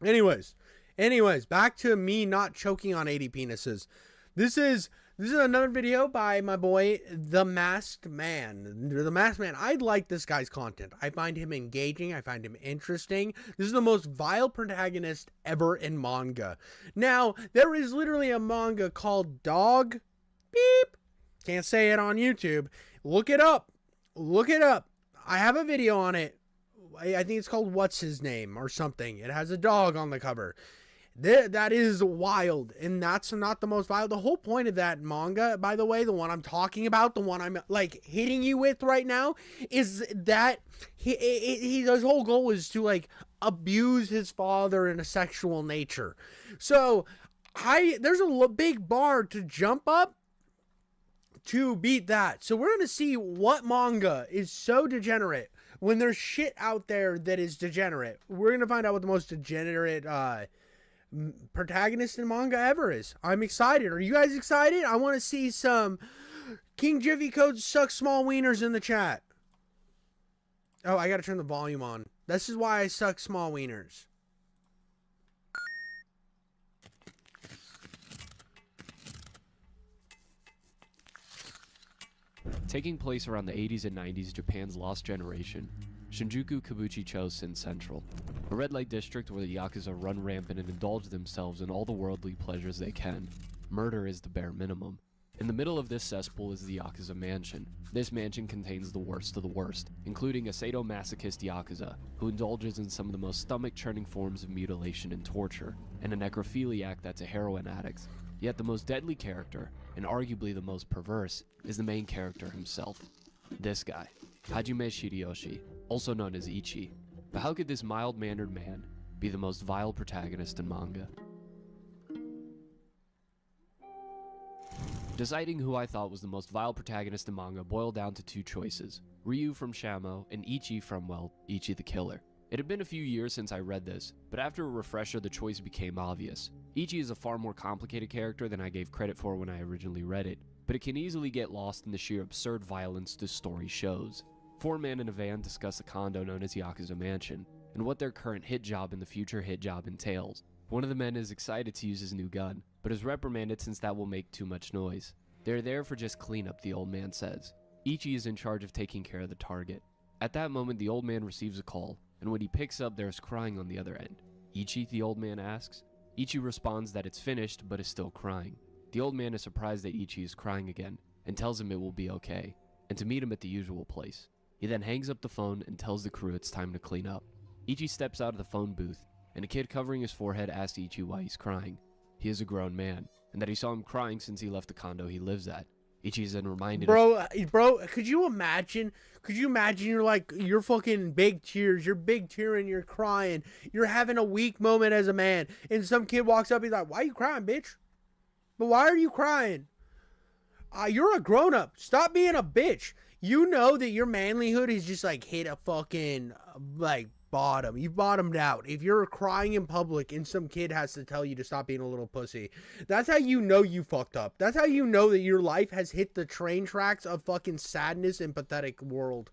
Anyways, back to me not choking on 80 penises. This is another video by my boy, The Masked Man. The Masked Man, I like this guy's content. I find him engaging. I find him interesting. This is the most vile protagonist ever in manga. Now, there is literally a manga called Dog Beep. Can't say it on YouTube. Look it up. Look it up. I have a video on it. I think it's called What's His Name or something. It has a dog on the cover. That is wild, and that's not the most vile. The whole point of that manga, by the way, the one I'm talking about, the one I'm like hitting you with right now, is that his whole goal is to like abuse his father in a sexual nature. So there's a big bar to jump up to beat that. So we're gonna see what manga is so degenerate when there's shit out there that is degenerate. We're gonna find out what the most degenerate protagonist in manga ever is. I'm excited. Are you guys excited? I want to see some King Jiffy Code suck small wieners in the chat. Oh, I gotta turn the volume on. This is why I suck small wieners. Taking place around the 80s and 90s, Japan's lost generation, Shinjuku Kabuki-cho Sin Central, a red light district where the Yakuza run rampant and indulge themselves in all the worldly pleasures they can. Murder is the bare minimum. In the middle of this cesspool is the Yakuza mansion. This mansion contains the worst of the worst, including a sadomasochist Yakuza, who indulges in some of the most stomach-churning forms of mutilation and torture, and a necrophiliac that's a heroin addict. Yet the most deadly character, and arguably the most perverse, is the main character himself. This guy, Hajime Shideyoshi, also known as Ichi. But how could this mild-mannered man be the most vile protagonist in manga? Deciding who I thought was the most vile protagonist in manga boiled down to two choices: Ryu from Shamo and Ichi from, well, Ichi the Killer. It had been a few years since I read this, but after a refresher the choice became obvious. Ichi is a far more complicated character than I gave credit for when I originally read it, but it can easily get lost in the sheer absurd violence this story shows. Four men in a van discuss a condo known as Yakuza Mansion, and what their current hit job and the future hit job entails. One of the men is excited to use his new gun, but is reprimanded since that will make too much noise. They're there for just cleanup, the old man says. Ichi is in charge of taking care of the target. At that moment, the old man receives a call, and when he picks up, there's crying on the other end. Ichi, the old man asks. Ichi responds that it's finished, but is still crying. The old man is surprised that Ichi is crying again, and tells him it will be okay, and to meet him at the usual place. He then hangs up the phone and tells the crew it's time to clean up. Ichi steps out of the phone booth, and a kid covering his forehead asks Ichi why he's crying. He is a grown man, and that he saw him crying since he left the condo he lives at. Ichi is then reminded Bro, could you imagine you're fucking big tears, you're big tearing, you're crying, you're having a weak moment as a man, and some kid walks up, he's like, why are you crying, bitch? But why are you crying? You're a grown-up. Stop being a bitch. You know that your manlyhood is just like hit a fucking like bottom. You've bottomed out. If you're crying in public and some kid has to tell you to stop being a little pussy, that's how you know you fucked up. That's how you know that your life has hit the train tracks of fucking sadness and pathetic world.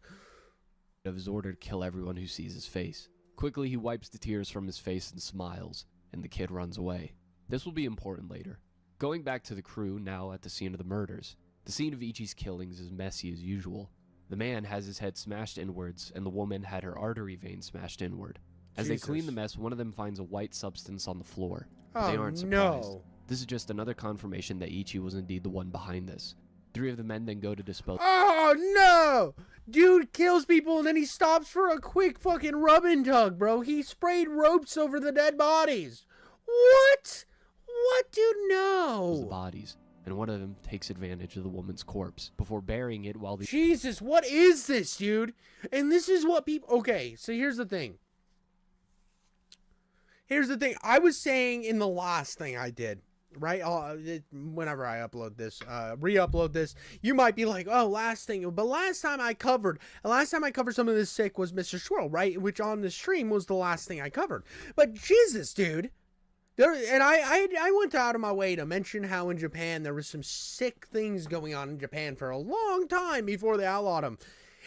of his order to kill everyone who sees his face. Quickly, he wipes the tears from his face and smiles, and the kid runs away. This will be important later. Going back to the crew, now at the scene of the murders. The scene of Ichi's killings is messy as usual. The man has his head smashed inwards, and the woman had her artery vein smashed inward. As they clean the mess, one of them finds a white substance on the floor. But they aren't surprised. No. This is just another confirmation that Ichi was indeed the one behind this. Three of the men then go to dispose. Oh no! Dude kills people and then he stops for a quick fucking rub and tug, bro. He sprayed ropes over the dead bodies. What? What, dude? No. The bodies, and one of them takes advantage of the woman's corpse before burying it while the Jesus, what is this, dude? And this is what people... Okay, so here's the thing. I was saying in the last thing I did, right? Whenever I upload this, re-upload this, you might be like, oh, last thing. But last time I covered some of this sick was Mr. Swirl, right? Which on the stream was the last thing I covered. But Jesus, dude. I went out of my way to mention how in Japan there was some sick things going on in Japan for a long time before they outlawed them.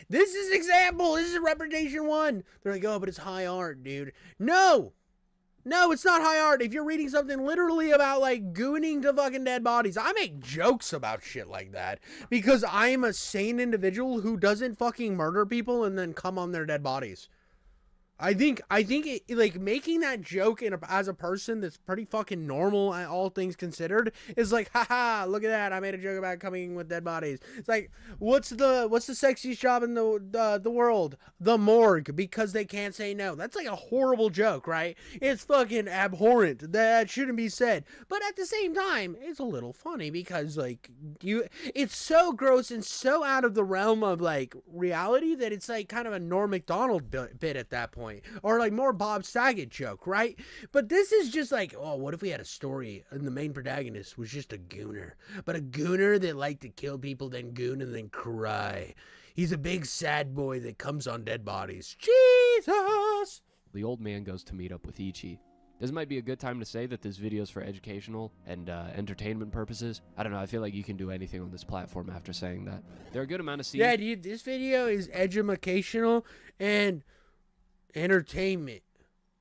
This is example. This is representation 1. They're like, oh, but it's high art, dude. No, it's not high art. If you're reading something literally about like gooning to fucking dead bodies, I make jokes about shit like that because I am a sane individual who doesn't fucking murder people and then come on their dead bodies. I think it, like, making that joke as a person that's pretty fucking normal, all things considered, is like, haha, look at that, I made a joke about coming with dead bodies. It's like, what's the sexiest job in the world? The morgue, because they can't say no. That's like a horrible joke, right? It's fucking abhorrent. That shouldn't be said. But at the same time, it's a little funny because like it's so gross and so out of the realm of like reality that it's like kind of a Norm Macdonald bit at that point. Or like more Bob Saget joke, right? But this is just like, oh, what if we had a story and the main protagonist was just a gooner, but a gooner that liked to kill people, then goon, and then cry. He's a big sad boy that comes on dead bodies. Jesus! The old man goes to meet up with Ichi. This might be a good time to say that this video is for educational and entertainment purposes. I don't know, I feel like you can do anything on this platform after saying that. There are a good amount of scenes. Yeah, dude, this video is educational and entertainment.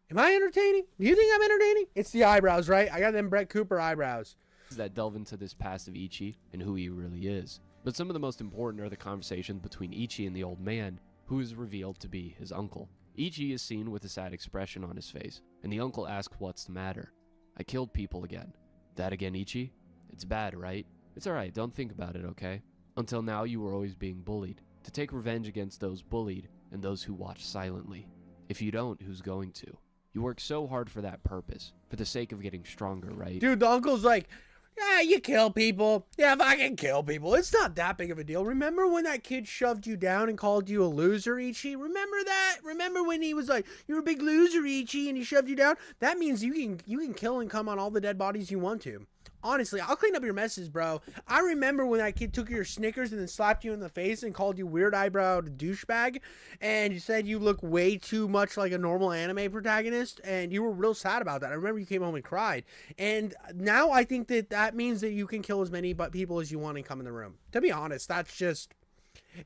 Am I entertaining? Do you think I'm entertaining? It's the eyebrows, right? I got them Brett Cooper eyebrows. That delve into this past of Ichi and who he really is. But some of the most important are the conversations between Ichi and the old man, who is revealed to be his uncle. Ichi is seen with a sad expression on his face, and the uncle asks what's the matter. I killed people again. That again, Ichi? It's bad, right? It's alright, don't think about it, okay? Until now, you were always being bullied. To take revenge against those bullied and those who watch silently. If you don't, who's going to? You work so hard for that purpose, for the sake of getting stronger, right? Dude, the uncle's like, yeah, you kill people. Yeah, if I can kill people, it's not that big of a deal. Remember when that kid shoved you down and called you a loser, Ichi? Remember that? Remember when he was like, you're a big loser, Ichi, and he shoved you down? That means you can kill and come on all the dead bodies you want to. Honestly, I'll clean up your messes, bro. I remember when that kid took your Snickers and then slapped you in the face and called you weird eyebrow douchebag, and you said you look way too much like a normal anime protagonist, and you were real sad about that. I remember you came home and cried. And now I think that means that you can kill as many people as you want and come in the room. To be honest, that's just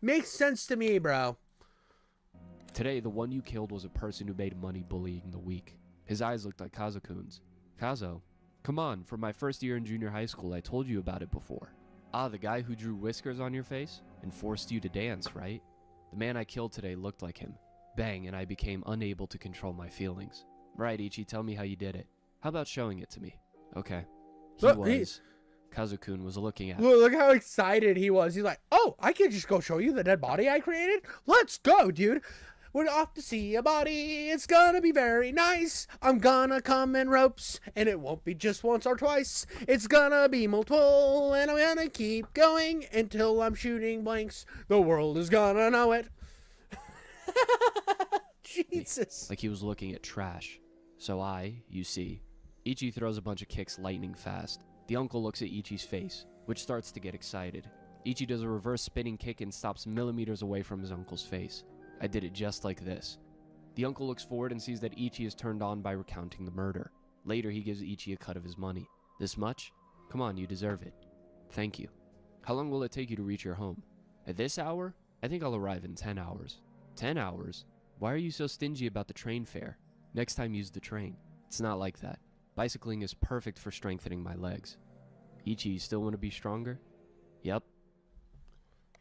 makes sense to me, bro. Today, the one you killed was a person who made money bullying the weak. His eyes looked like Kazo-kun's. Kazo? Come on, from my first year in junior high school, I told you about it before. Ah, the guy who drew whiskers on your face and forced you to dance, right? The man I killed today looked like him. Bang, and I became unable to control my feelings. Right, Ichi, tell me how you did it. How about showing it to me? Okay. Kazo-kun was looking at Look how excited he was. He's like, oh, I can just go show you the dead body I created? Let's go, dude. We're off to see a body, it's gonna be very nice. I'm gonna come in ropes, and it won't be just once or twice. It's gonna be multiple, and I'm gonna keep going until I'm shooting blanks. The world is gonna know it. Jesus. Like he was looking at trash. So you see, Ichi throws a bunch of kicks lightning fast. The uncle looks at Ichi's face, which starts to get excited. Ichi does a reverse spinning kick and stops millimeters away from his uncle's face. I did it just like this. The uncle looks forward and sees that Ichi is turned on by recounting the murder. Later, he gives Ichi a cut of his money. This much? Come on, you deserve it. Thank you. How long will it take you to reach your home? At this hour? I think I'll arrive in 10 hours. 10 hours? Why are you so stingy about the train fare? Next time use the train. It's not like that. Bicycling is perfect for strengthening my legs. Ichi, you still want to be stronger? Yep.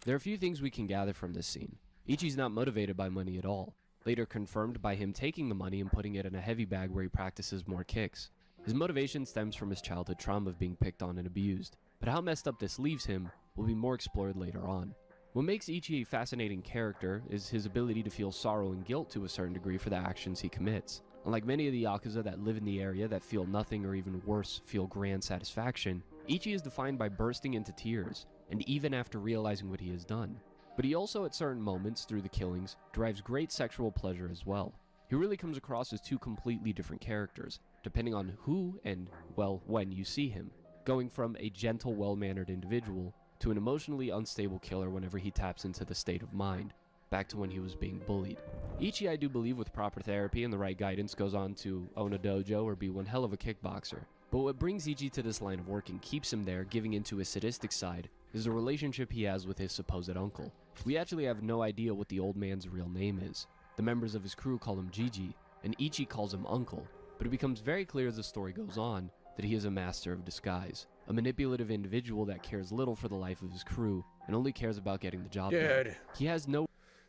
There are a few things we can gather from this scene. Ichi's not motivated by money at all, later confirmed by him taking the money and putting it in a heavy bag where he practices more kicks. His motivation stems from his childhood trauma of being picked on and abused, but how messed up this leaves him will be more explored later on. What makes Ichi a fascinating character is his ability to feel sorrow and guilt to a certain degree for the actions he commits. Unlike many of the Yakuza that live in the area that feel nothing or even worse, feel grand satisfaction, Ichi is defined by bursting into tears, and even after realizing what he has done. But he also, at certain moments through the killings, derives great sexual pleasure as well. He really comes across as two completely different characters, depending on who and, well, when you see him, going from a gentle, well-mannered individual to an emotionally unstable killer whenever he taps into the state of mind, back to when he was being bullied. Ichi, I do believe, with proper therapy and the right guidance, goes on to own a dojo or be one hell of a kickboxer. But what brings Ichi to this line of work and keeps him there, giving into his sadistic side, is the relationship he has with his supposed uncle. We actually have no idea what the old man's real name is. The members of his crew call him Gigi, and Ichi calls him Uncle, but it becomes very clear as the story goes on that he is a master of disguise, a manipulative individual that cares little for the life of his crew and only cares about getting the job done. Dude. He has no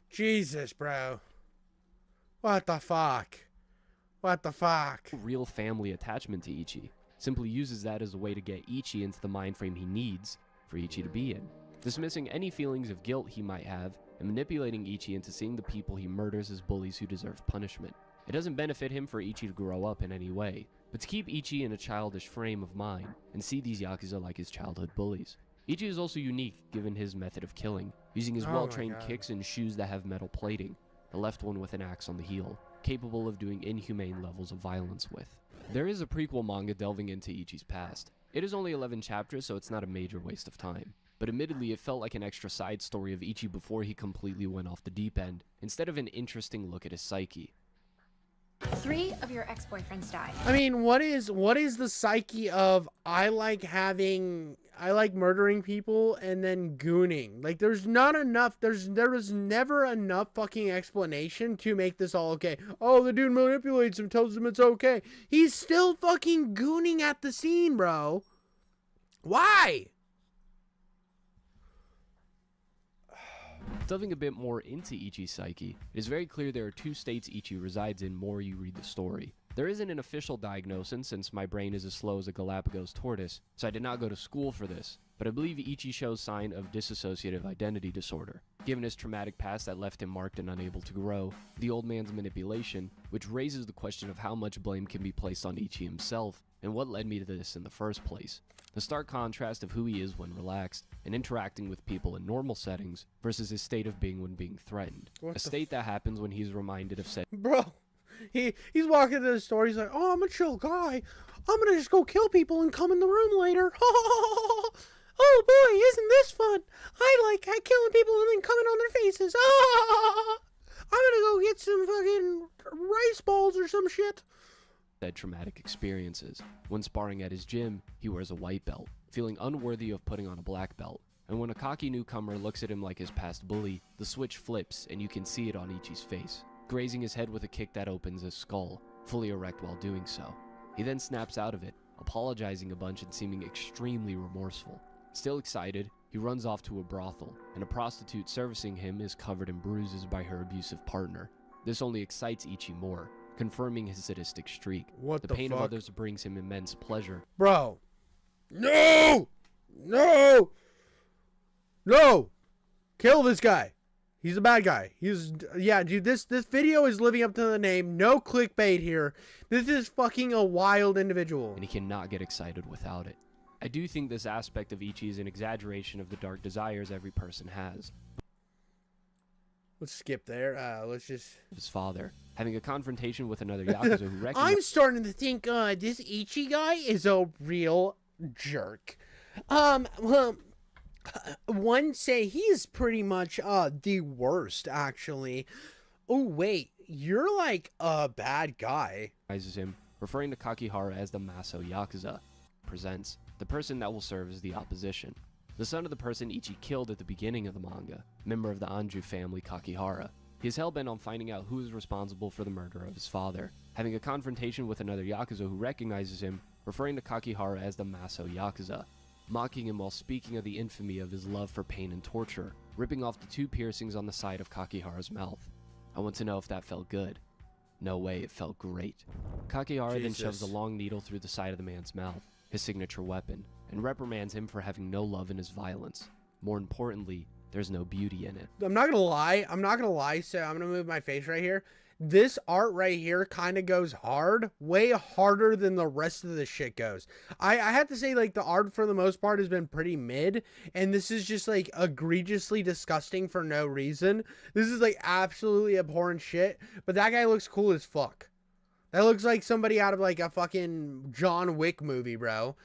Jesus, bro. What the fuck? What the fuck? real family attachment to Ichi, simply uses that as a way to get Ichi into the mind frame he needs for Ichi to be in, dismissing any feelings of guilt he might have and manipulating Ichi into seeing the people he murders as bullies who deserve punishment. It doesn't benefit him for Ichi to grow up in any way, but to keep Ichi in a childish frame of mind and see these Yakuza like his childhood bullies. Ichi is also unique given his method of killing, using his Oh my well-trained God. kicks and shoes that have metal plating, the left one with an axe on the heel, capable of doing inhumane levels of violence with. There is a prequel manga delving into Ichi's past. It is only 11 chapters, so it's not a major waste of time. But admittedly, it felt like an extra side story of Ichi before he completely went off the deep end, instead of an interesting look at his psyche. 3 of your ex-boyfriends died. I mean, what is the psyche of I like murdering people and then gooning? Like, there's not enough, there was never enough fucking explanation to make this all okay. Oh, the dude manipulates him, tells him it's okay. He's still fucking gooning at the scene, bro. Why? Delving a bit more into Ichi's psyche, it is very clear there are 2 states Ichi resides in more you read the story. There isn't an official diagnosis since my brain is as slow as a Galapagos tortoise, so I did not go to school for this, but I believe Ichi shows sign of dissociative identity disorder. Given his traumatic past that left him marked and unable to grow, the old man's manipulation, which raises the question of how much blame can be placed on Ichi himself, and what led me to this in the first place. The stark contrast of who he is when relaxed and interacting with people in normal settings versus his state of being when being threatened. What A state that happens when he's reminded of said Bro, he's walking into the store, he's like, oh, I'm a chill guy. I'm gonna just go kill people and come in the room later. Oh boy, isn't this fun? I like killing people and then coming on their faces. I'm gonna go get some fucking rice balls or some shit. said traumatic experiences. When sparring at his gym, he wears a white belt, feeling unworthy of putting on a black belt. And when a cocky newcomer looks at him like his past bully, the switch flips and you can see it on Ichi's face, grazing his head with a kick that opens his skull, fully erect while doing so. He then snaps out of it, apologizing a bunch and seeming extremely remorseful. Still excited, he runs off to a brothel, and a prostitute servicing him is covered in bruises by her abusive partner. This only excites Ichi more, confirming his sadistic streak. What The the pain fuck? of others brings him immense pleasure. Bro. No! No! No! Kill this guy. He's a bad guy. Yeah, dude, this video is living up to the name. No clickbait here. This is fucking a wild individual. And he cannot get excited without it. I do think this aspect of Ichi is an exaggeration of the dark desires every person has. Let's skip there. Let's just... His father, having a confrontation with another Yakuza who I'm recognizes starting to think this Ichi guy is a real jerk. Well, one say he's pretty much the worst, actually. Oh wait, you're like a bad guy. him, referring to Kakihara as the Maso Yakuza, presents the person that will serve as the opposition. The son of the person Ichi killed at the beginning of the manga, member of the Anju family Kakihara. He is hell-bent on finding out who is responsible for the murder of his father, having a confrontation with another Yakuza who recognizes him, referring to Kakihara as the Maso Yakuza, mocking him while speaking of the infamy of his love for pain and torture, ripping off the 2 piercings on the side of Kakihara's mouth. I want to know if that felt good. No way, it felt great. Kakihara then shoves a long needle through the side of the man's mouth, his signature weapon, and reprimands him for having no love in his violence. More importantly, there's no beauty in it. I'm not gonna lie, so I'm gonna move my face right here. This art right here kind of goes hard, way harder than the rest of the shit goes. I have to say, like, the art for the most part has been pretty mid, and this is just like egregiously disgusting for no reason. This is like absolutely abhorrent shit, but that guy looks cool as fuck. That looks like somebody out of like a fucking John Wick movie, bro.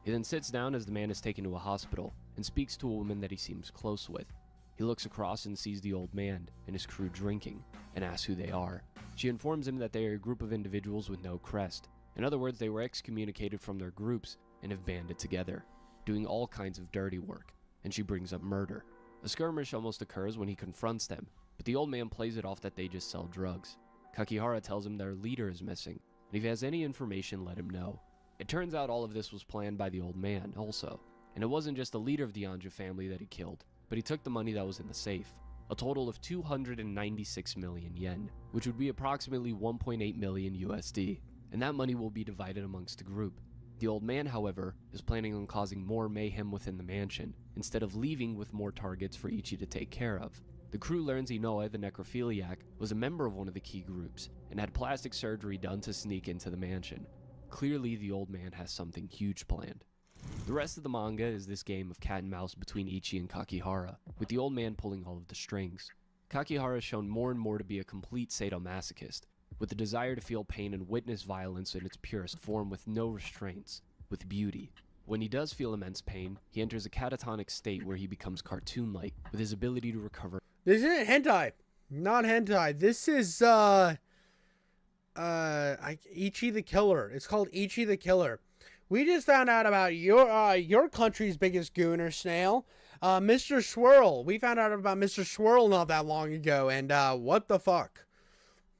He then sits down as the man is taken to a hospital and speaks to a woman that he seems close with. He looks across and sees the old man and his crew drinking and asks who they are. She informs him that they are a group of individuals with no crest. In other words, they were excommunicated from their groups and have banded together, doing all kinds of dirty work, and she brings up murder. A skirmish almost occurs when he confronts them, but the old man plays it off that they just sell drugs. Kakihara tells him their leader is missing, and if he has any information, let him know. It turns out all of this was planned by the old man also, and it wasn't just the leader of the Anju family that he killed, but he took the money that was in the safe, a total of 296 million yen, which would be approximately 1.8 million USD, and that money will be divided amongst the group. The old man, however, is planning on causing more mayhem within the mansion, instead of leaving with more targets for Ichi to take care of. The crew learns Inoue, the necrophiliac, was a member of one of the key groups, and had plastic surgery done to sneak into the mansion. Clearly, the old man has something huge planned. The rest of the manga is this game of cat and mouse between Ichi and Kakihara, with the old man pulling all of the strings. Kakihara is shown more and more to be a complete sadomasochist, with the desire to feel pain and witness violence in its purest form with no restraints, with beauty. When he does feel immense pain, he enters a catatonic state where he becomes cartoon-like, with his ability to recover. This isn't hentai. Not hentai. This is, Ichi the Killer. It's called Ichi the Killer. We just found out about your country's biggest gooner snail, Mr. Swirl. We found out about Mr. Swirl not that long ago, and, what the fuck?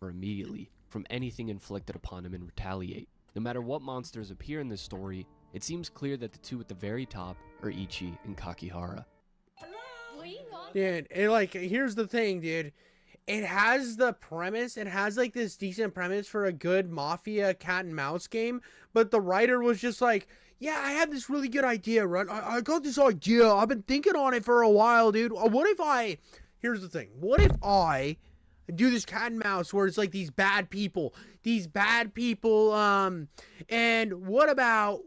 Immediately from anything inflicted upon him and retaliate. No matter what monsters appear in this story, it seems clear that the two at the very top are Ichi and Kakihara. Dude, here's the thing, dude. It has the premise, it has like this decent premise for a good mafia cat and mouse game, but the writer was just like, yeah, I had this really good idea, right? I got this idea. I've been thinking on it for a while, dude. Here's the thing. What if I do this cat and mouse where it's like these bad people, and what about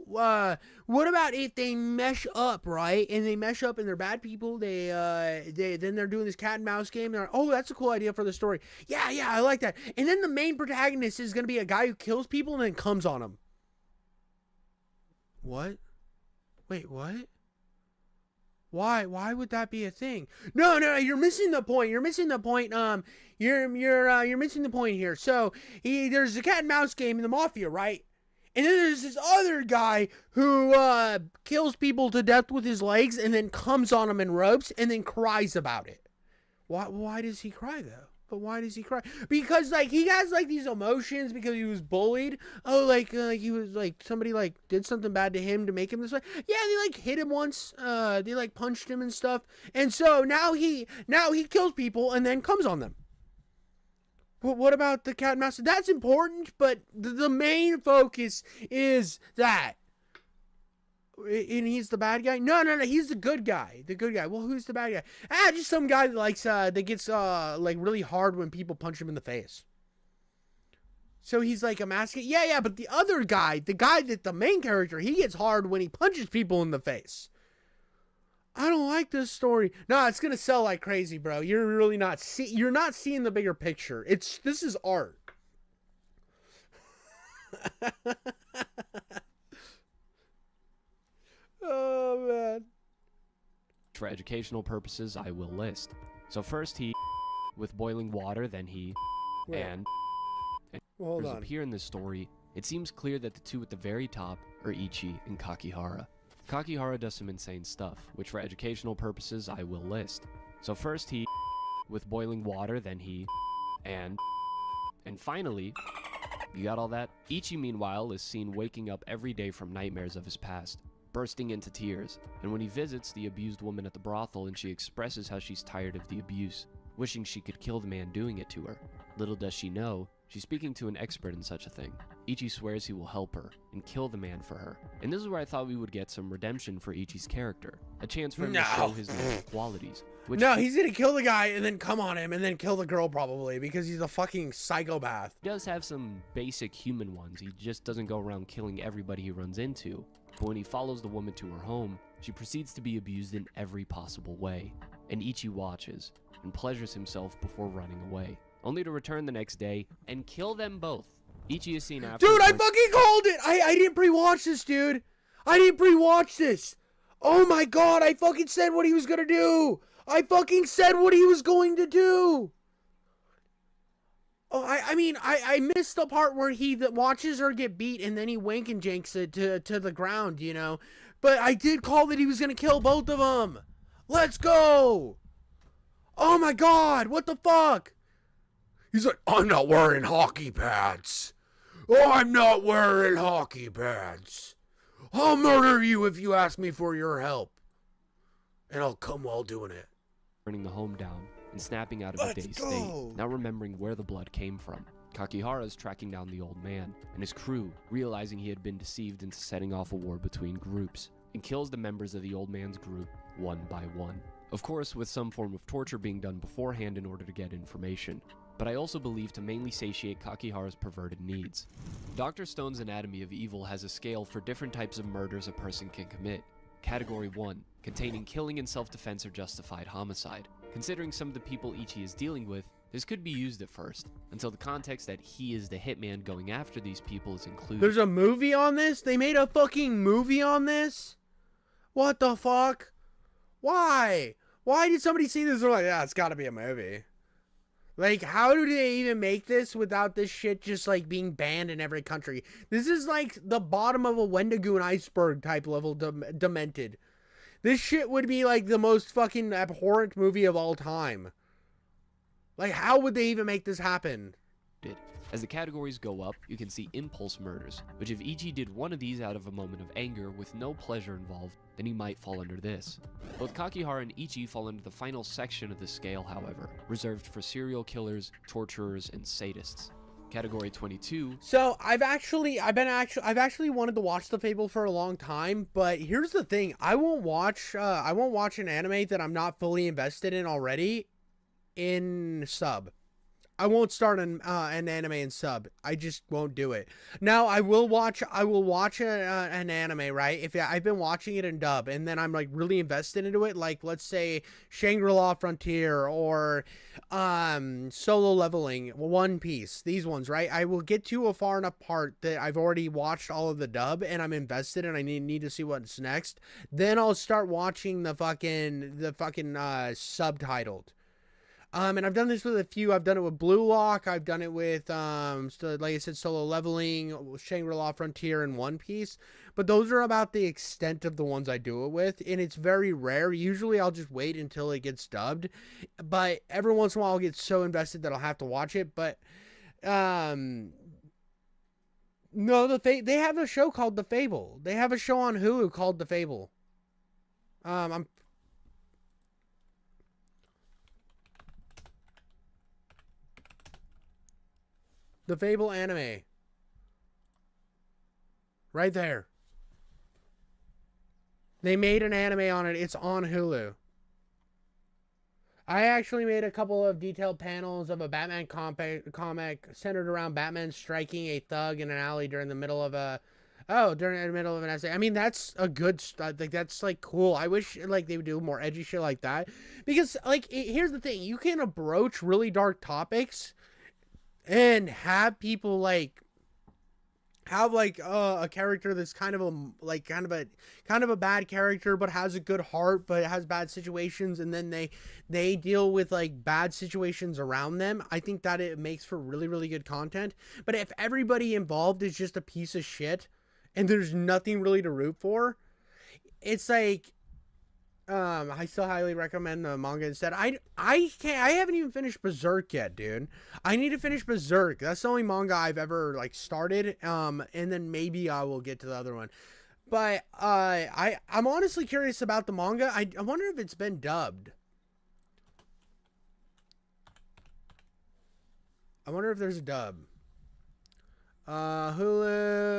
if they mesh up, right? And they mesh up and they're bad people, then they're doing this cat and mouse game. They're like, oh, that's a cool idea for the story. Yeah, I like that. And then the main protagonist is going to be a guy who kills people and then comes on them. What? Wait, what? Why would that be a thing? No, you're missing the point. You're missing the point. You're missing the point here. So there's a cat and mouse game in the mafia, right? And then there's this other guy who kills people to death with his legs and then comes on them in ropes and then cries about it. Why does he cry though? But why does he cry? Because like he has like these emotions because he was bullied. Oh, he was like somebody like did something bad to him to make him this way. Yeah, they like hit him once. They like punched him and stuff. And so now he kills people and then comes on them. But what about the cat and mouse? That's important, but the main focus is that. And he's the bad guy? No, he's the good guy. The good guy. Well, who's the bad guy? Just some guy that likes, that gets, like, really hard when people punch him in the face. So he's like a mask. Yeah, but the other guy, the main character, he gets hard when he punches people in the face. I don't like this story. No, it's gonna sell like crazy, bro. You're really you're not seeing the bigger picture. This is art. Oh, man. For educational purposes, I will list. So first he with boiling water, then he and hold on. Appear in this story. It seems clear that the two at the very top are Ichi and Kakihara. Kakihara does some insane stuff, which for educational purposes I will list. So first he with boiling water, then he and finally, you got all that? Ichi meanwhile is seen waking up every day from nightmares of his past, bursting into tears, and when he visits the abused woman at the brothel and she expresses how she's tired of the abuse, wishing she could kill the man doing it to her. Little does she know, she's speaking to an expert in such a thing. Ichi swears he will help her and kill the man for her. And this is where I thought we would get some redemption for Ichi's character, a chance for him to show his natural qualities. He's gonna kill the guy and then come on him and then kill the girl probably because he's a fucking psychopath. He does have some basic human ones. He just doesn't go around killing everybody he runs into. But when he follows the woman to her home, she proceeds to be abused in every possible way. And Ichi watches and pleasures himself before running away, only to return the next day and kill them both. Ichi is seen after. Dude, I fucking called it! I didn't pre-watch this, dude! I didn't pre-watch this! Oh my god, I fucking said what he was gonna do! I fucking said what he was going to do! Oh, I missed the part where he watches her get beat and then he wank and janks it to the ground, you know? But I did call that he was gonna kill both of them! Let's go! Oh my god, what the fuck? He's like, I'm not wearing hockey pads. Oh, I'm not wearing hockey pads. I'll murder you if you ask me for your help. And I'll come while doing it. Burning the home down and snapping out of a dazed state, now remembering where the blood came from. Kakihara's tracking down the old man and his crew, realizing he had been deceived into setting off a war between groups, and kills the members of the old man's group one by one. Of course, with some form of torture being done beforehand in order to get information, but I also believe to mainly satiate Kakihara's perverted needs. Dr. Stone's Anatomy of Evil has a scale for different types of murders a person can commit. Category 1, containing killing in self-defense or justified homicide. Considering some of the people Ichi is dealing with, this could be used at first, until the context that he is the hitman going after these people is included. There's a movie on this? They made a fucking movie on this? What the fuck? Why? Why did somebody see this? They're like, yeah, it's gotta be a movie. Like, how do they even make this without this shit just, like, being banned in every country? This is, like, the bottom of a Wendigo iceberg type level demented. This shit would be, like, the most fucking abhorrent movie of all time. Like, how would they even make this happen? As the categories go up, you can see impulse murders, which if Ichi did one of these out of a moment of anger with no pleasure involved, then he might fall under this. Both Kakihara and Ichi fall under the final section of the scale, however, reserved for serial killers, torturers, and sadists. Category 22. So I've actually wanted to watch The Fable for a long time, but here's the thing: I won't watch an anime that I'm not fully invested in already in sub. I won't start an anime in sub. I just won't do it. Now I will watch an anime, right? If I've been watching it in dub and then I'm like really invested into it, like let's say Shangri-La Frontier or Solo Leveling, One Piece, these ones, right? I will get to a far enough part that I've already watched all of the dub and I'm invested and I need to see what's next. Then I'll start watching the fucking subtitled. And I've done this with a few. I've done it with Blue Lock. I've done it with, like I said, Solo Leveling, Shangri-La Frontier, and One Piece. But those are about the extent of the ones I do it with. And it's very rare. Usually I'll just wait until it gets dubbed. But every once in a while I'll get so invested that I'll have to watch it. But, no, they have a show called The Fable. They have a show on Hulu called The Fable. The Fable anime. Right there. They made an anime on it. It's on Hulu. I actually made a couple of detailed panels of a Batman comic centered around Batman striking a thug in an alley during the middle of an essay. I mean, that's a good like that's like cool. I wish like they would do more edgy shit like that, because like here's the thing: you can broach really dark topics and have people like have like a character that's kind of a bad character but has a good heart but has bad situations, and then they deal with like bad situations around them. I think that it makes for really, really good content. But if everybody involved is just a piece of shit and there's nothing really to root for, it's like I still highly recommend the manga instead. I haven't even finished Berserk yet, dude. I need to finish Berserk. That's the only manga I've ever like started. And then maybe I will get to the other one. But I'm honestly curious about the manga. I wonder if it's been dubbed. I wonder if there's a dub. Hulu.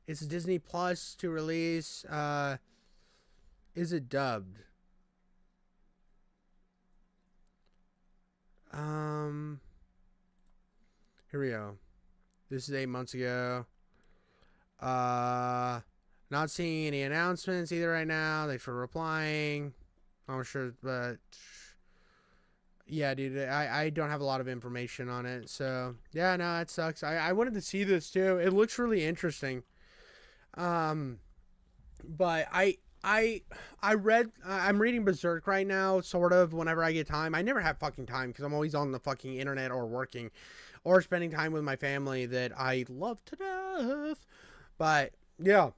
It's Disney Plus to release. Is it dubbed? Here we go. This is 8 months ago. Not seeing any announcements either right now. Thanks for replying. I'm sure, but yeah, dude, I don't have a lot of information on it. So yeah, no, that sucks. I wanted to see this too. It looks really interesting. But I'm reading Berserk right now, sort of, whenever I get time. I never have fucking time because I'm always on the fucking internet or working or spending time with my family that I love to death. But yeah,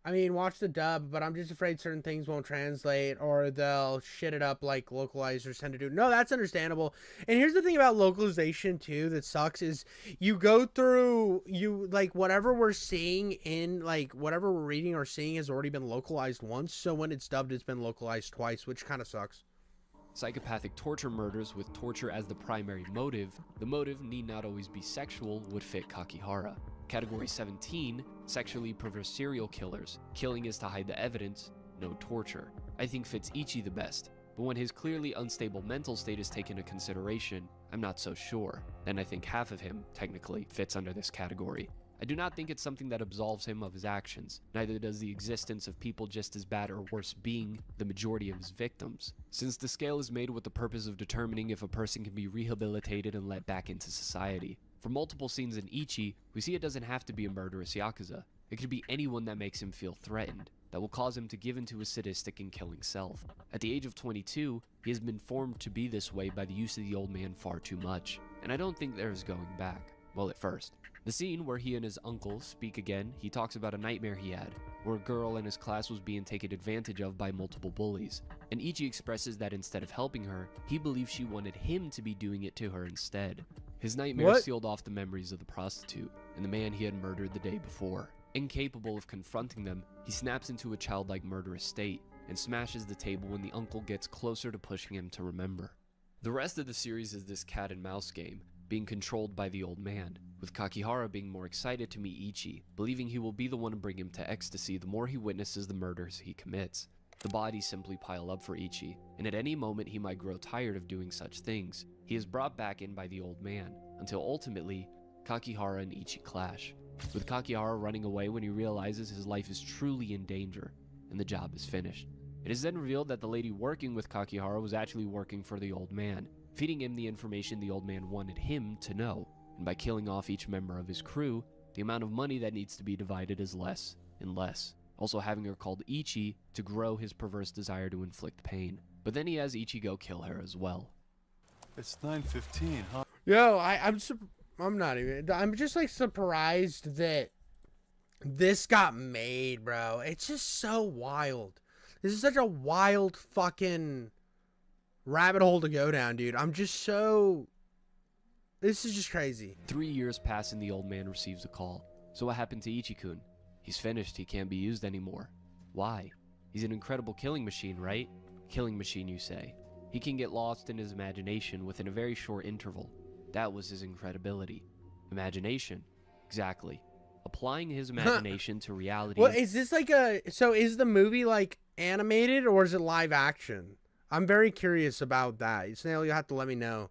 I mean, watch the dub, but I'm just afraid certain things won't translate or they'll shit it up like localizers tend to do. No, that's understandable. And here's the thing about localization too that sucks is you go through like whatever we're seeing in like whatever we're reading or seeing has already been localized once. So when it's dubbed, it's been localized twice, which kind of sucks. Psychopathic torture murders with torture as the primary motive, the motive need not always be sexual, would fit Kakihara. Category 17, sexually perverse serial killers. Killing is to hide the evidence, no torture. I think fits Ichi the best, but when his clearly unstable mental state is taken into consideration, I'm not so sure. And I think half of him, technically, fits under this category. I do not think it's something that absolves him of his actions, neither does the existence of people just as bad or worse being the majority of his victims, since the scale is made with the purpose of determining if a person can be rehabilitated and let back into society. For multiple scenes in Ichi, we see it doesn't have to be a murderous yakuza. It could be anyone that makes him feel threatened, that will cause him to give into his sadistic and killing self. At the age of 22, he has been formed to be this way by the use of the old man far too much, and I don't think there is going back. Well, at first. The scene where he and his uncle speak again, he talks about a nightmare he had, where a girl in his class was being taken advantage of by multiple bullies, and Ichi expresses that instead of helping her, he believes she wanted him to be doing it to her instead. His nightmare sealed off the memories of the prostitute, and the man he had murdered the day before. Incapable of confronting them, he snaps into a childlike murderous state, and smashes the table when the uncle gets closer to pushing him to remember. The rest of the series is this cat and mouse game, being controlled by the old man, with Kakihara being more excited to meet Ichi, believing he will be the one to bring him to ecstasy the more he witnesses the murders he commits. The bodies simply pile up for Ichi, and at any moment he might grow tired of doing such things. He is brought back in by the old man, until ultimately, Kakihara and Ichi clash, with Kakihara running away when he realizes his life is truly in danger, and the job is finished. It is then revealed that the lady working with Kakihara was actually working for the old man, feeding him the information the old man wanted him to know, and by killing off each member of his crew, the amount of money that needs to be divided is less and less, also having her called Ichi to grow his perverse desire to inflict pain. But then he has Ichi go kill her as well. It's 9:15, huh? Yo, I'm just like surprised that this got made, bro. It's just so wild. This is such a wild fucking rabbit hole to go down, dude. This is just crazy. 3 years pass and the old man receives a call. So what happened to Ichi-kun? He's finished, he can't be used anymore. Why? He's an incredible killing machine, right? Killing machine, you say. He can get lost in his imagination within a very short interval. That was his incredibility. Imagination. Exactly. Applying his imagination to reality. Well, is this like so is the movie like animated or is it live action? I'm very curious about that. Snail, you'll have to let me know.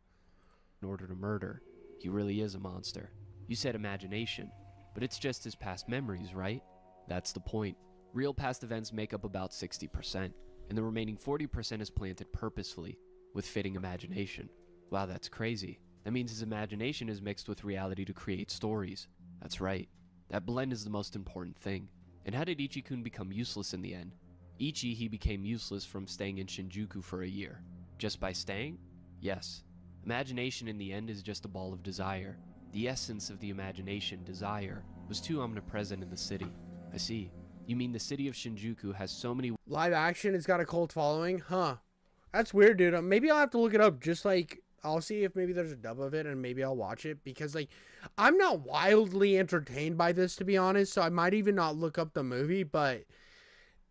In order to murder. He really is a monster. You said imagination, but it's just his past memories, right? That's the point. Real past events make up about 60%, and the remaining 40% is planted purposefully, with fitting imagination. Wow, that's crazy. That means his imagination is mixed with reality to create stories. That's right. That blend is the most important thing. And how did Ichi-kun become useless in the end? Ichi, he became useless from staying in Shinjuku for a year. Just by staying? Yes. Imagination in the end is just a ball of desire. The essence of the imagination, desire, was too omnipresent in the city. I see. You mean the city of Shinjuku has so many... Live action, it's got a cult following? Huh. That's weird, dude. Maybe I'll have to look it up. Just like, I'll see if maybe there's a dub of it and maybe I'll watch it. Because, like, I'm not wildly entertained by this, to be honest. So I might even not look up the movie. But,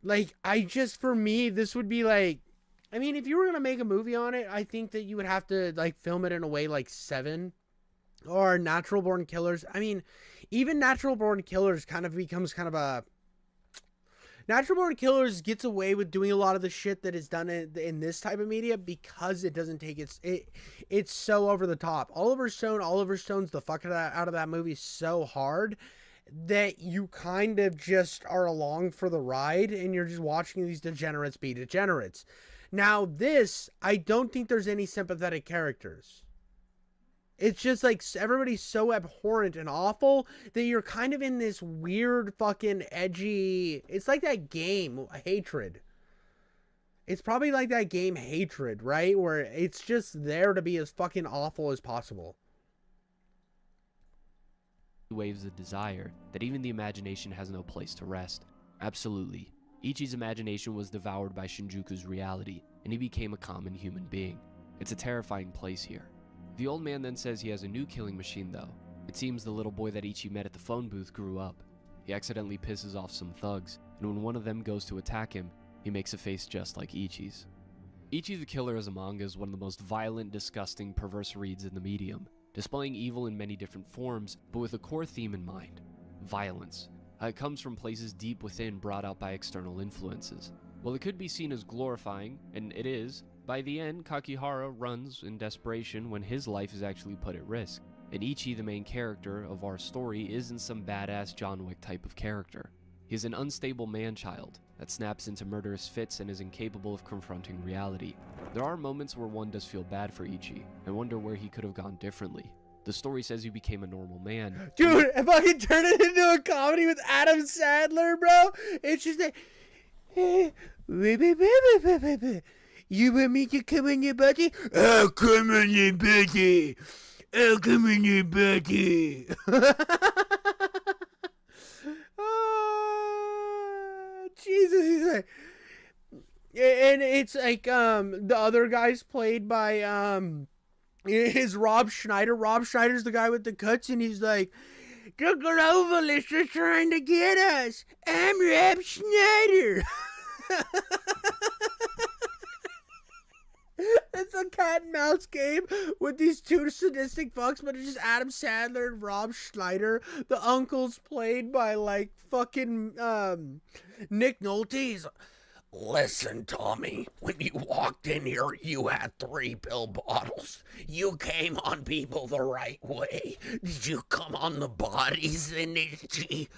like, for me, this would be like... I mean, if you were going to make a movie on it, I think that you would have to, like, film it in a way like Seven or Natural Born Killers. I mean, even Natural Born Killers kind of becomes kind of a... Natural Born Killers gets away with doing a lot of the shit that is done in this type of media because it doesn't take it's so over the top. Oliver Stone's the fuck out of that movie so hard that you kind of just are along for the ride and you're just watching these degenerates be degenerates. Now this, I don't think there's any sympathetic characters. It's just like everybody's so abhorrent and awful that you're kind of in this weird fucking edgy... It's like that game, Hatred. It's probably like that game, Hatred, right? Where it's just there to be as fucking awful as possible. Waves of desire that even the imagination has no place to rest. Absolutely. Ichi's imagination was devoured by Shinjuku's reality, and he became a common human being. It's a terrifying place here. The old man then says he has a new killing machine though. It seems the little boy that Ichi met at the phone booth grew up. He accidentally pisses off some thugs, and when one of them goes to attack him, he makes a face just like Ichi's. Ichi the Killer as a manga is one of the most violent, disgusting, perverse reads in the medium, displaying evil in many different forms, but with a core theme in mind: violence. How it comes from places deep within, brought out by external influences. While it could be seen as glorifying, and it is, by the end Kakihara runs in desperation when his life is actually put at risk. And Ichi, the main character of our story, isn't some badass John Wick type of character. He is an unstable man-child that snaps into murderous fits and is incapable of confronting reality. There are moments where one does feel bad for Ichi, and wonder where he could have gone differently. The story says he became a normal man. Dude, if I could turn it into a comedy with Adam Sandler, bro, it's just like, you want me to come on your body? I'll come on your body. I'll come on your body. Jesus, he's like, and it's like the other guy's played by is Rob Schneider. Rob Schneider's the guy with the cuts, and he's like, the globalists are trying to get us. I'm Rob Schneider. It's a cat and mouse game with these two sadistic fucks, but it's just Adam Sandler and Rob Schneider. The uncle's played by like fucking Nick Nolte. Listen, Tommy, when you walked in here, you had 3 pill bottles. You came on people the right way. Did you come on the bodies in Ichi?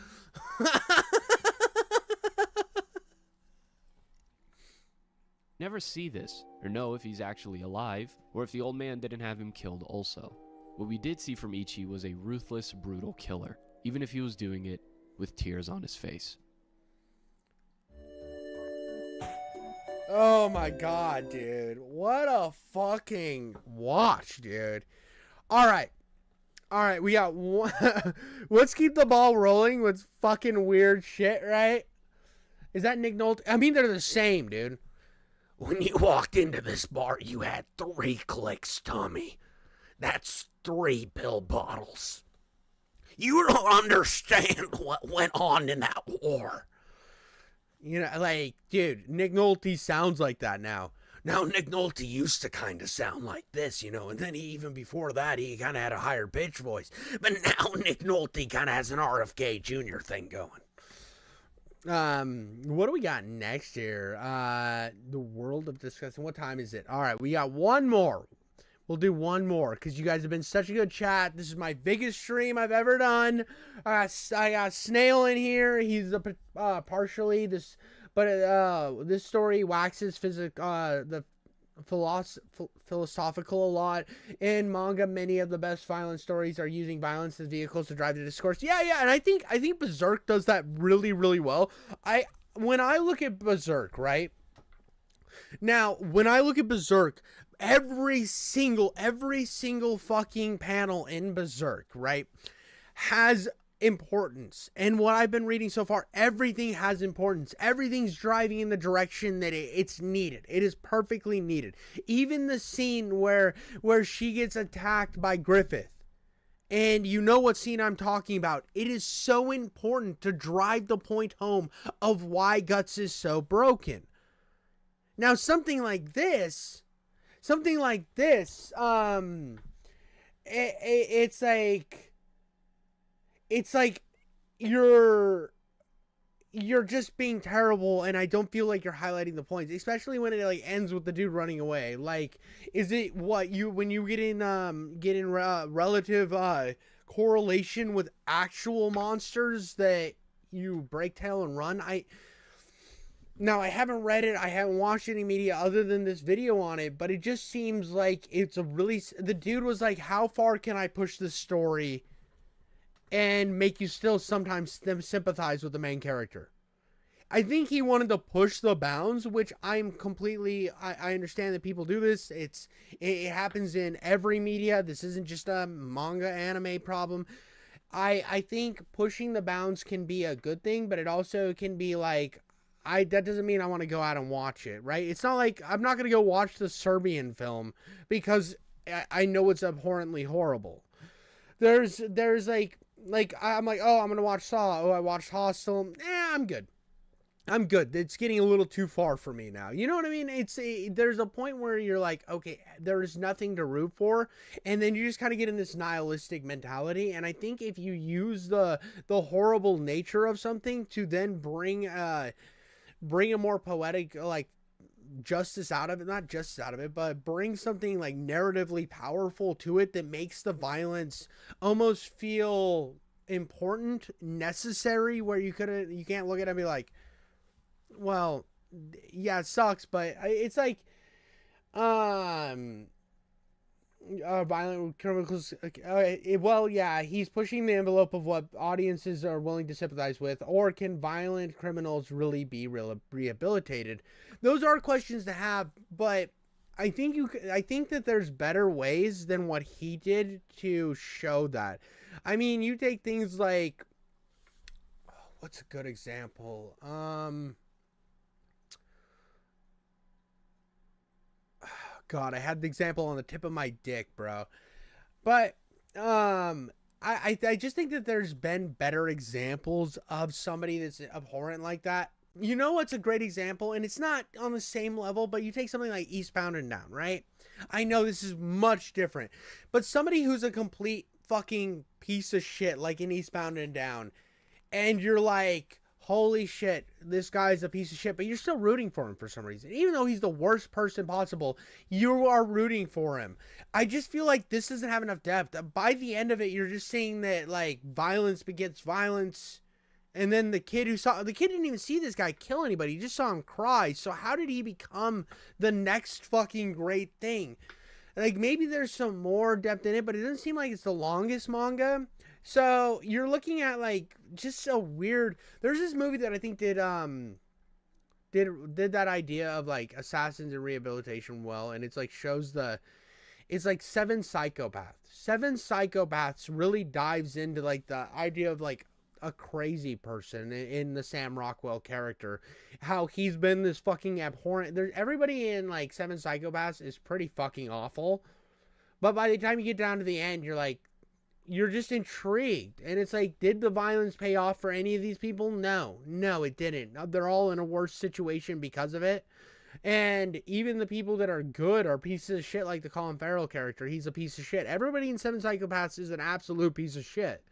Never see this, or know if he's actually alive, or if the old man didn't have him killed also. What we did see from Ichi was a ruthless, brutal killer, even if he was doing it with tears on his face. Oh my god, dude. What a fucking watch, dude. Alright, we got one. Let's keep the ball rolling with fucking weird shit, right? Is that Nick Nolte? I mean, they're the same, dude. When you walked into this bar, you had 3 clicks, Tommy. That's 3 pill bottles. You don't understand what went on in that war. You know, like, dude, Nick Nolte sounds like that now. Now, Nick Nolte used to kind of sound like this, you know, and then even before that, he kind of had a higher pitch voice. But now Nick Nolte kind of has an RFK Jr. thing going. What do we got next here? The world of discussing. What time is it? All right, we got one more. We'll do one more because you guys have been such a good chat. This is my biggest stream I've ever done. I got Snail in here. He's partially this, but this story waxes the philosophical a lot. In manga, many of the best violent stories are using violence as vehicles to drive the discourse. Yeah, and I think Berserk does that really, really well. When I look at Berserk, right? Now, when I look at Berserk, every single fucking panel in Berserk, right, has importance. And what I've been reading so far, everything has importance. Everything's driving in the direction that it's needed. It is perfectly needed. Even the scene where she gets attacked by Griffith. And you know what scene I'm talking about. It is so important to drive the point home of why Guts is so broken. Now, something like this, it's like you're just being terrible, and I don't feel like you're highlighting the points, especially when it like ends with the dude running away. Like, is it what when you get in relative correlation with actual monsters that you break tail and run? Now, I haven't read it. I haven't watched any media other than this video on it, but it just seems like it's a really... The dude was like, how far can I push this story and make you still sometimes sympathize with the main character? I think he wanted to push the bounds, which I'm completely... I understand that people do this. It happens in every media. This isn't just a manga anime problem. I think pushing the bounds can be a good thing, but it also can be like, that doesn't mean I want to go out and watch it, right? It's not like I'm not going to go watch the Serbian film because I know it's abhorrently horrible. There's like I'm like, oh, I'm going to watch Saw. Oh, I watched Hostel. I'm good. I'm good. It's getting a little too far for me now. You know what I mean? There's a point where you're like, okay, there's nothing to root for, and then you just kind of get in this nihilistic mentality. And I think if you use the horrible nature of something to then bring a more poetic like justice out of it, not justice out of it, but bring something like narratively powerful to it that makes the violence almost feel important, necessary, where you can't look at it and be like, well, yeah, it sucks, but it's like, violent criminals. Well, yeah, he's pushing the envelope of what audiences are willing to sympathize with, or can violent criminals really be rehabilitated? Those are questions to have, but I think that there's better ways than what he did to show that. I mean, you take things like, what's a good example? God, I had the example on the tip of my dick, bro. But I just think that there's been better examples of somebody that's abhorrent like that. You know what's a great example, and it's not on the same level, but you take something like Eastbound and Down, right? I know this is much different, but somebody who's a complete fucking piece of shit, like in Eastbound and Down, and you're like, holy shit, this guy's a piece of shit, but you're still rooting for him for some reason. Even though he's the worst person possible, you are rooting for him. I just feel like this doesn't have enough depth. By the end of it, you're just seeing that, like, violence begets violence. And then the kid didn't even see this guy kill anybody. He just saw him cry. So how did he become the next fucking great thing? Like, maybe there's some more depth in it, but it doesn't seem like it's the longest manga. So you're looking at like just a weird. There's this movie that I think did that idea of like assassins and rehabilitation well, and it's like it's like Seven Psychopaths. Seven Psychopaths really dives into like the idea of like a crazy person in the Sam Rockwell character, how he's been this fucking abhorrent. Everybody in like Seven Psychopaths is pretty fucking awful, but by the time you get down to the end, you're just intrigued. And it's like, did the violence pay off for any of these people? No, it didn't. They're all in a worse situation because of it. And even the people that are good are pieces of shit, like the Colin Farrell character. He's a piece of shit. Everybody in Seven Psychopaths is an absolute piece of shit.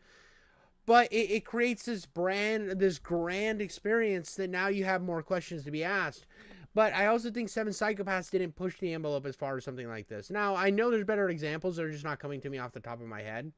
But it creates this grand experience that now you have more questions to be asked. But I also think Seven Psychopaths didn't push the envelope as far as something like this. Now, I know there's better examples that are just not coming to me off the top of my head.